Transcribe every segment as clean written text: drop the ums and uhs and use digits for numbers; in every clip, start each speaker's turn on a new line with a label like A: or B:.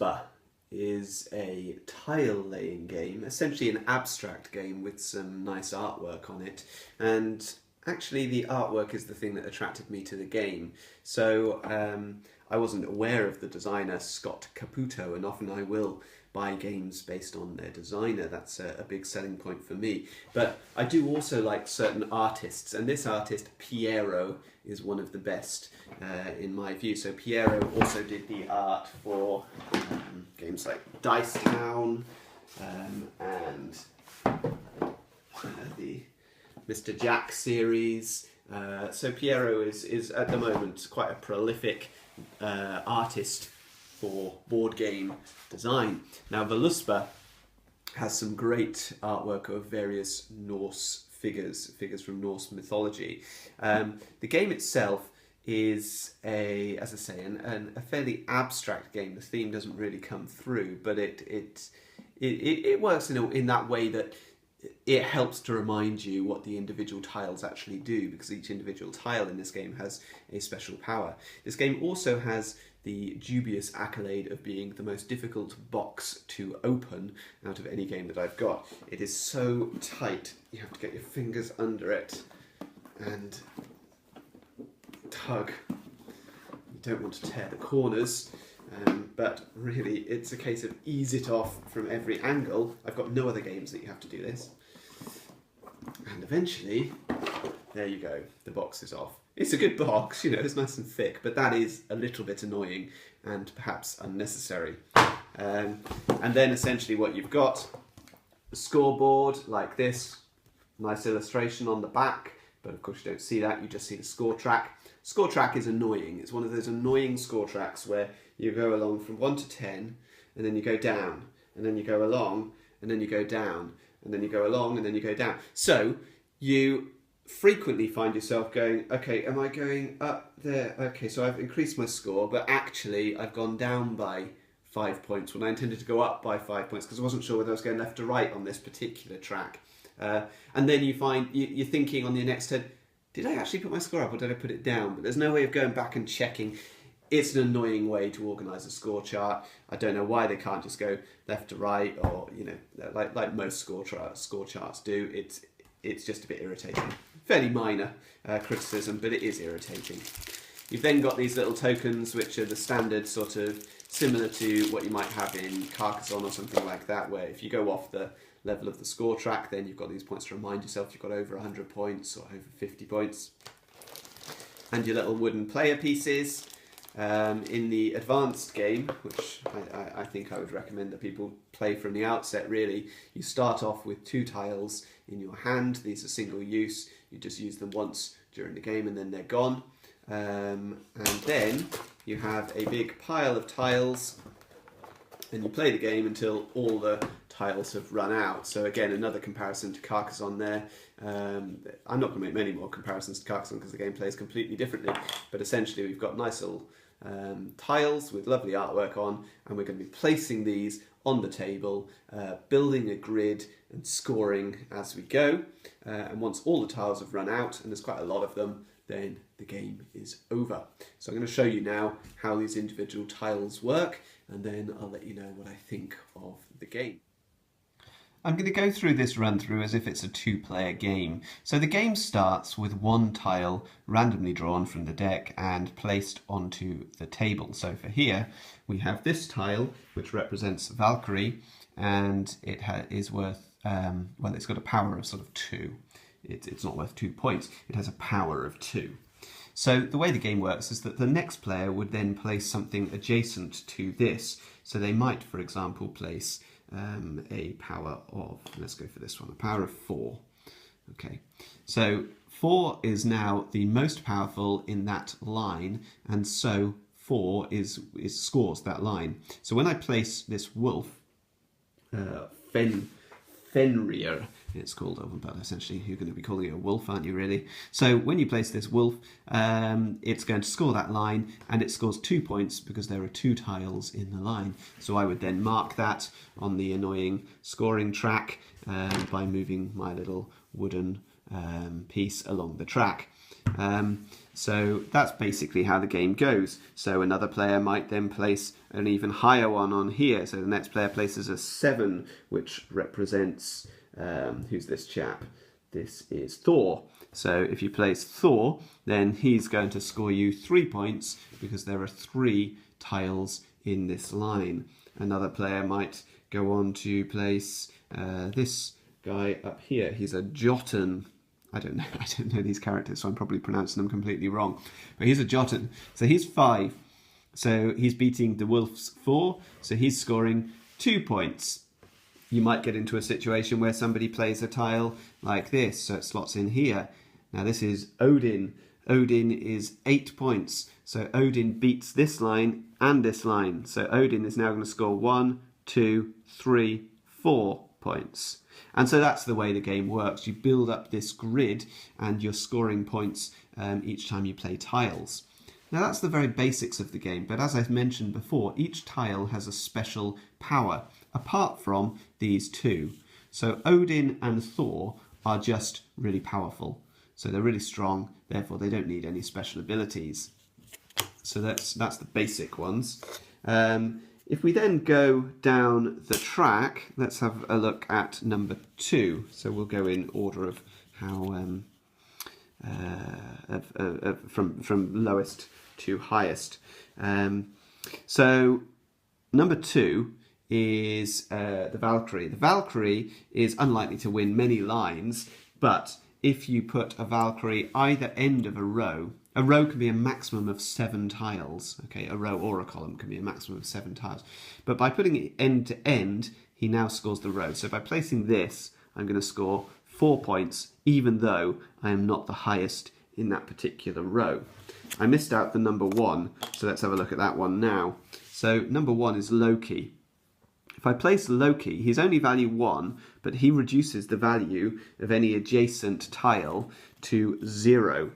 A: Voluspa is a tile-laying game, essentially an abstract game with some nice artwork on it, and actually the artwork is the thing that attracted me to the game. So I wasn't aware of the designer Scott Caputo, and often I will buy games based on their designer. That's a big selling point for me. But I do also like certain artists, and this artist, Piero, is one of the best in my view. So Piero also did the art for games like Dice Town and the Mr. Jack series. So Piero is at the moment quite a prolific artist for board game design. Now Voluspa has some great artwork of various Norse figures from Norse mythology. The game itself is as I say, a fairly abstract game. The theme doesn't really come through, but it works in that way that it helps to remind you what the individual tiles actually do, because each individual tile in this game has a special power. This game also has the dubious accolade of being the most difficult box to open out of any game that I've got. It is so tight, you have to get your fingers under it and tug. You don't want to tear the corners, but really it's a case of ease it off from every angle. I've got no other games that you have to do this. And eventually, there you go, the box is off. It's a good box, you know, it's nice and thick, but that is a little bit annoying and perhaps unnecessary. And then essentially what you've got, a scoreboard like this, nice illustration on the back, but of course you don't see that, you just see the score track. Score track is annoying. It's one of those annoying score tracks where you go along from 1 to 10, and then you go down, and then you go along, and then you go down, and then you go along, and then you go down. So you frequently find yourself going, okay, am I going up there? Okay, so I've increased my score, but actually I've gone down by 5 points when I intended to go up by 5 points because I wasn't sure whether I was going left or right on this particular track. And then you find, you're thinking on the next turn, did I actually put my score up or did I put it down? But there's no way of going back and checking. It's an annoying way to organise a score chart. I don't know why they can't just go left to right, or, you know, like most score charts do. It's just a bit irritating. Fairly minor criticism, but it is irritating. You've then got these little tokens, which are the standard sort of similar to what you might have in Carcassonne or something like that, where if you go off the level of the score track, then you've got these points to remind yourself you've got over 100 points or over 50 points. And your little wooden player pieces. In the advanced game, which I think I would recommend that people play from the outset really, you start off with 2 tiles in your hand. These are single use, you just use them once during the game and then they're gone. And then you have a big pile of tiles and you play the game until all the tiles have run out. So again, another comparison to Carcassonne there. I'm not going to make many more comparisons to Carcassonne because the game plays completely differently, but essentially we've got nice little tiles with lovely artwork on, and we're going to be placing these on the table, building a grid and scoring as we go. And once all the tiles have run out, and there's quite a lot of them, then the game is over. So I'm going to show you now how these individual tiles work, and then I'll let you know what I think of the game. I'm going to go through this run through as if it's a 2-player game. So the game starts with 1 tile randomly drawn from the deck and placed onto the table. So for here, we have this tile, which represents Valkyrie, and it is worth, well, it's got a power of sort of 2. It's not worth 2 points. It has a power of 2. So the way the game works is that the next player would then place something adjacent to this. So they might, for example, place a power of, let's go for this one, a power of 4. Okay, so 4 is now the most powerful in that line, and so 4 scores that line. So when I place this wolf, Fenrir, it's called, but essentially you're going to be calling it a wolf, aren't you really? So when you place this wolf, it's going to score that line, and it scores 2 points because there are 2 tiles in the line. So I would then mark that on the annoying scoring track by moving my little wooden piece along the track. So that's basically how the game goes. So another player might then place an even higher one on here. So the next player places a 7, which represents, who's this chap? This is Thor. So if you place Thor, then he's going to score you 3 points because there are 3 tiles in this line. Another player might go on to place this guy up here. He's a Jotun. I don't know these characters, so I'm probably pronouncing them completely wrong. But he's a Jotun. So he's 5. So he's beating the Wolf's 4. So he's scoring 2 points. You might get into a situation where somebody plays a tile like this, so it slots in here. Now this is Odin. Odin is 8 points. So Odin beats this line and this line. So Odin is now going to score 1, 2, 3, 4 points. And so that's the way the game works. You build up this grid and you're scoring points each time you play tiles. Now that's the very basics of the game, but as I've mentioned before, each tile has a special power, apart from these 2. So Odin and Thor are just really powerful. So they're really strong, therefore they don't need any special abilities. So that's the basic ones. If we then go down the track, let's have a look at number 2. So we'll go in order of how from lowest to highest. So number 2 is the Valkyrie. The Valkyrie is unlikely to win many lines, but if you put a Valkyrie either end of a row can be a maximum of 7 tiles. Okay, a row or a column can be a maximum of 7 tiles. But by putting it end to end, he now scores the row. So by placing this, I'm going to score 4 points, even though I am not the highest in that particular row. I missed out the number 1, so let's have a look at that one now. So number 1 is Loki. If I place Loki, he's only value 1, but he reduces the value of any adjacent tile to 0.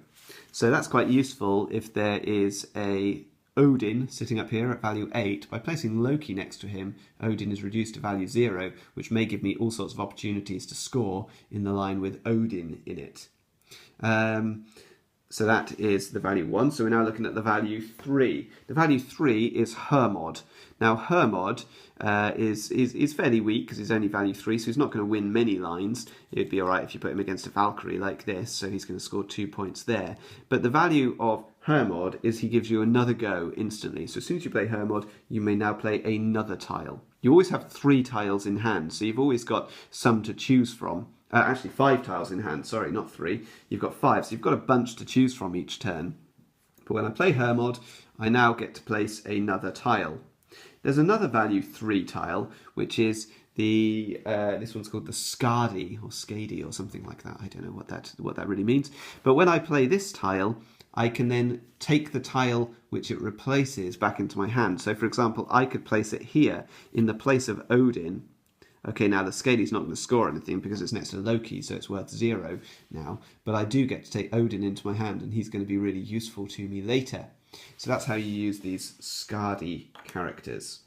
A: So that's quite useful if there is a Odin sitting up here at value 8. By placing Loki next to him, Odin is reduced to value 0, which may give me all sorts of opportunities to score in the line with Odin in it. So that is the value 1. So we're now looking at the value 3. The value 3 is Hermod. Now Hermod is fairly weak because he's only value 3, so he's not going to win many lines. It'd be alright if you put him against a Valkyrie like this, so he's going to score 2 points there. But the value of Hermod is he gives you another go instantly. So as soon as you play Hermod, you may now play another tile. You always have 3 tiles in hand, so you've always got some to choose from. Actually 5 tiles in hand, sorry, not 3. You've got 5, so you've got a bunch to choose from each turn. But when I play Hermod, I now get to place another tile. There's another value 3 tile, which is the this one's called the Skadi or Skadi or something like that. I don't know what that really means. But when I play this tile, I can then take the tile which it replaces back into my hand. So for example, I could place it here in the place of Odin. Okay, now the Skadi's not going to score anything because it's next to Loki, so it's worth 0 now. But I do get to take Odin into my hand, and he's going to be really useful to me later. So that's how you use these Skadi characters.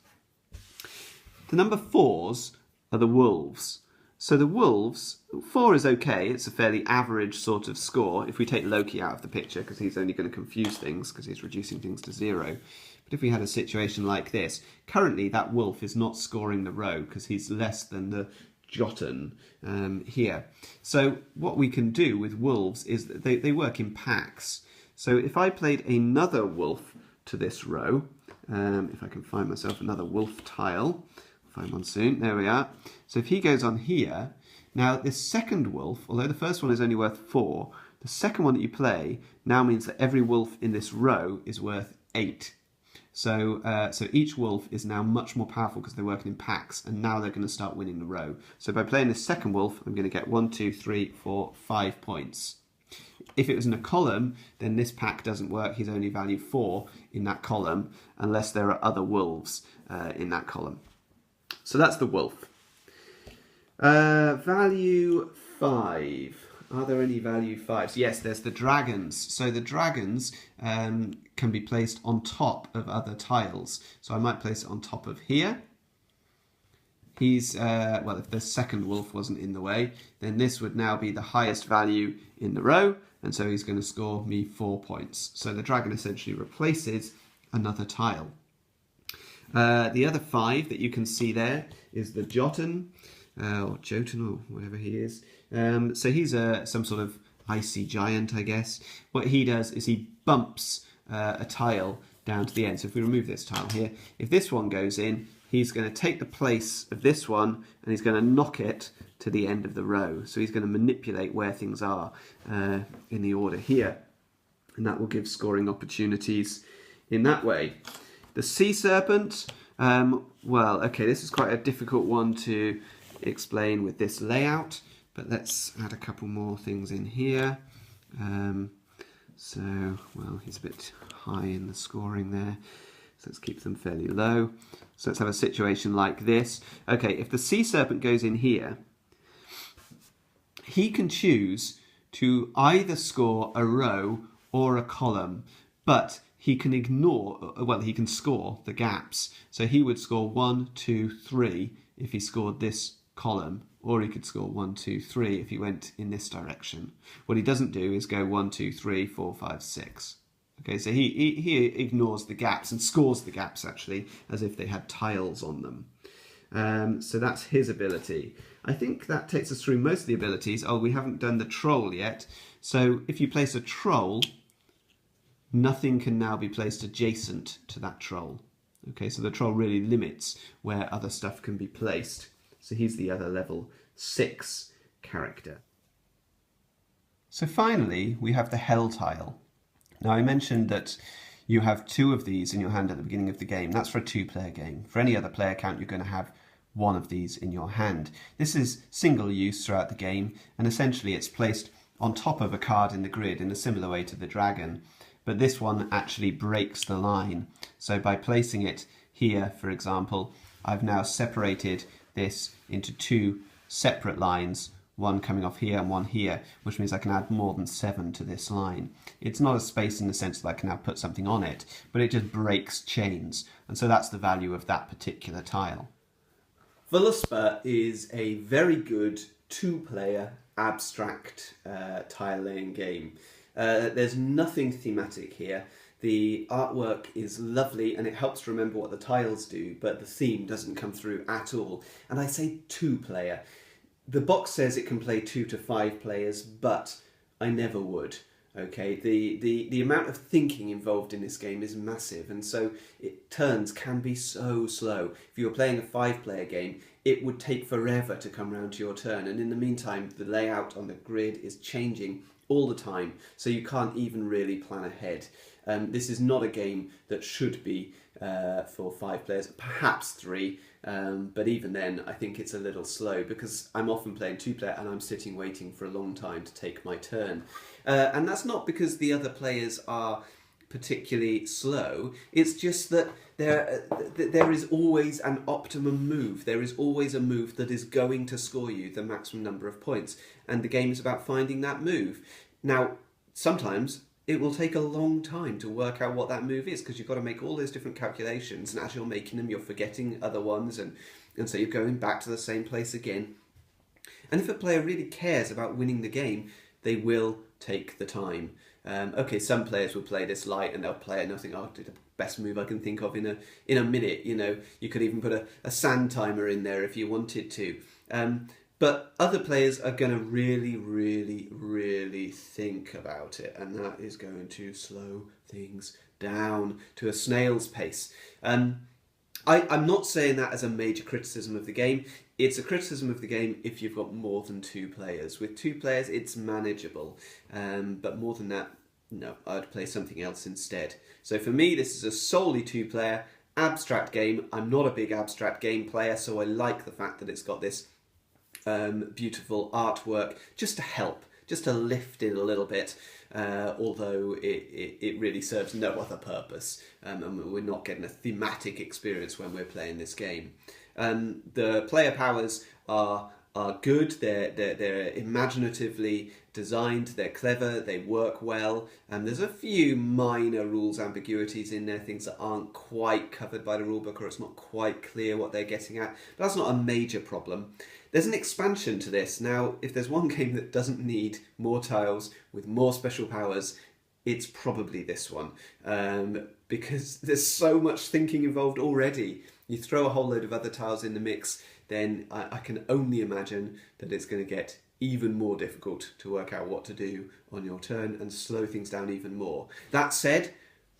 A: The number 4s are the wolves. So the wolves, 4 is okay, it's a fairly average sort of score if we take Loki out of the picture, because he's only going to confuse things because he's reducing things to 0. But if we had a situation like this, currently that wolf is not scoring the row because he's less than the Jotun here. So what we can do with wolves is that they work in packs. So if I played another wolf to this row, if I can find myself another wolf tile, I'll find one soon, there we are. So if he goes on here, now this second wolf, although the first one is only worth 4, the second one that you play now means that every wolf in this row is worth 8. So each wolf is now much more powerful because they're working in packs, and now they're going to start winning the row. So by playing this second wolf, I'm going to get 1, 2, 3, 4, 5 points. If it was in a column, then this pack doesn't work. He's only value 4 in that column, unless there are other wolves in that column. So that's the wolf. Value 5. Are there any value 5s? Yes, there's the dragons. So the dragons can be placed on top of other tiles. So I might place it on top of here, he's, well, if the second wolf wasn't in the way, then this would now be the highest value in the row, and so he's going to score me 4 points. So the dragon essentially replaces another tile. The other 5 that you can see there is the Jotun, or Jotun, or whatever he is. So he's some sort of icy giant, I guess. What he does is he bumps a tile down to the end. So if we remove this tile here, if this one goes in, he's going to take the place of this one and he's going to knock it to the end of the row. So he's going to manipulate where things are in the order here. And that will give scoring opportunities in that way. The sea serpent, well, okay, this is quite a difficult one to explain with this layout, but let's add a couple more things in here. So, well, he's a bit high in the scoring there, so let's keep them fairly low. So let's have a situation like this. Okay, if the sea serpent goes in here, he can choose to either score a row or a column, but he can ignore, well, he can score the gaps. So he would score 1, 2, 3 if he scored this column, or he could score 1, 2, 3 if he went in this direction. What he doesn't do is go 1, 2, 3, 4, 5, 6. Okay, so he ignores the gaps and scores the gaps actually as if they had tiles on them. So that's his ability. I think that takes us through most of the abilities. Oh, we haven't done the troll yet. So if you place a troll, nothing can now be placed adjacent to that troll. Okay, so the troll really limits where other stuff can be placed. So he's the other level 6 character. So finally, we have the hell tile. Now I mentioned that you have 2 of these in your hand at the beginning of the game. That's for a 2-player game. For any other player count, you're going to have 1 of these in your hand. This is single use throughout the game, and essentially it's placed on top of a card in the grid in a similar way to the dragon. But this one actually breaks the line. So by placing it here, for example, I've now separated this into 2 separate lines, one coming off here and one here, which means I can add more than 7 to this line. It's not a space in the sense that I can now put something on it, but it just breaks chains, and so that's the value of that particular tile. Voluspa is a very good 2-player abstract tile-laying game. There's nothing thematic here. The artwork is lovely and it helps to remember what the tiles do, but the theme doesn't come through at all. And I say 2-player. The box says it can play 2 to 5 players, but I never would. Okay, the amount of thinking involved in this game is massive, and so turns can be so slow. If you were playing a 5-player game, it would take forever to come round to your turn, and in the meantime, the layout on the grid is changing all the time, so you can't even really plan ahead. This is not a game that should be for 5 players, perhaps 3, but even then I think it's a little slow because I'm often playing 2-player and I'm sitting waiting for a long time to take my turn. And that's not because the other players are particularly slow, it's just that there is always an optimum move. There is always a move that is going to score you the maximum number of points, and the game is about finding that move. Now, sometimes it will take a long time to work out what that move is because you've got to make all those different calculations, and as you're making them, you're forgetting other ones, and so you're going back to the same place again. And if a player really cares about winning the game, they will take the time. Okay, some players will play this light and they'll play it and they'll think, oh, I did the best move I can think of in a minute. You know, you could even put a sand timer in there if you wanted to. But other players are going to really, really, really think about it, and that is going to slow things down to a snail's pace. I'm not saying that as a major criticism of the game. It's a criticism of the game if you've got more than 2 players. With 2 players, it's manageable, but more than that, no, I'd play something else instead. So for me, this is a solely 2-player abstract game. I'm not a big abstract game player, so I like the fact that it's got this beautiful artwork just to help, just to lift it a little bit, although it really serves no other purpose, and we're not getting a thematic experience when we're playing this game. The player powers are are good. They're imaginatively designed, they're clever, they work well, and there's a few minor rules ambiguities in there, things that aren't quite covered by the rulebook or it's not quite clear what they're getting at, but that's not a major problem. There's an expansion to this. Now, if there's one game that doesn't need more tiles with more special powers, it's probably this one, because there's so much thinking involved already. You throw a whole load of other tiles in the mix, then I can only imagine that it's going to get even more difficult to work out what to do on your turn and slow things down even more. That said,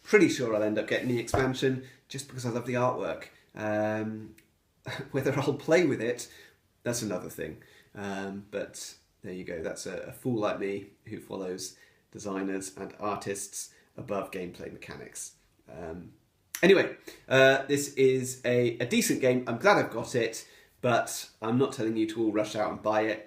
A: pretty sure I'll end up getting the expansion just because I love the artwork. Whether I'll play with it, that's another thing. But there you go, that's a fool like me who follows designers and artists above gameplay mechanics. Anyway, this is a decent game. I'm glad I've got it, but I'm not telling you to all rush out and buy it.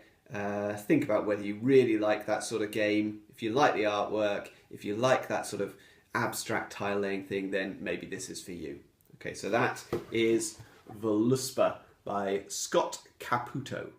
A: Think about whether you really like that sort of game. If you like the artwork, if you like that sort of abstract tile laying thing, then maybe this is for you. Okay, so that is Voluspa by Scott Caputo.